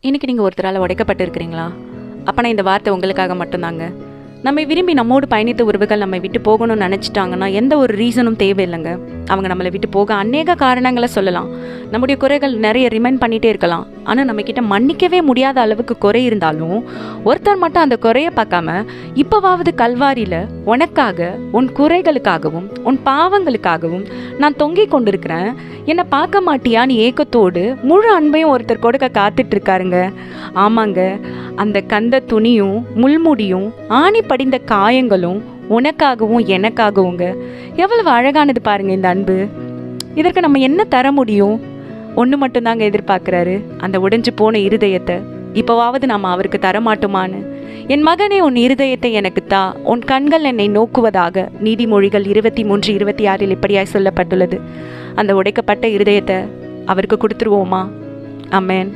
இன்றைக்கி நீங்கள் ஒருத்தரால் உடைக்கப்பட்டு இருக்கிறீங்களா? அப்போனா இந்த வார்த்தை உங்களுக்காக மட்டும்தாங்க. நம்மை விரும்பி நம்மோடு பயணித்த உறவுகள் நம்மை விட்டு போகணும்னு நினச்சிட்டாங்கன்னா எந்த ஒரு ரீசனும் தேவையில்லைங்க. அவங்க நம்மளை விட்டு போக அநேக காரணங்களை சொல்லலாம். நம்முடைய குறைகள் நிறைய ரிமைண்ட் பண்ணிகிட்டே இருக்கலாம். ஆனால் நம்மக்கிட்ட மன்னிக்கவே முடியாத அளவுக்கு குறை இருந்தாலும் ஒருத்தர் மட்டும் அந்த குறையை பார்க்காம இப்போவாவது கல்வாரியில் உனக்காக, உன் குறைகளுக்காகவும் உன் பாவங்களுக்காகவும் நான் தொங்கிக் கொண்டிருக்கிறேன், என்னை பார்க்க மாட்டியான்னு ஏக்கத்தோடு முழு அன்பையும் ஒருத்தர் கொடுக்க காத்துட்டு இருக்காருங்க. ஆமாங்க, அந்த கந்த துணியும் முள்முடியும் ஆணி படிந்த காயங்களும் உனக்காகவும் எனக்காகவுங்க. எவ்வளவு அழகானது பாருங்க இந்த அன்பு. இதற்கு நம்ம என்ன தர முடியும்? ஒன்று மட்டும்தாங்க எதிர்பார்க்குறாரு, அந்த உடைஞ்சு போன இருதயத்தை இப்போவாவது நாம் அவருக்கு தரமாட்டோமான்னு. என் மகனே, உன் இருதயத்தை எனக்கு தா, உன் கண்கள் என்னை நோக்குவதாக. நீதிமொழிகள் 23:26 இப்படியாய் சொல்லப்பட்டுள்ளது. அந்த உடைக்கப்பட்ட இருதயத்தை அவருக்கு கொடுத்துருவோமா? ஆமென்.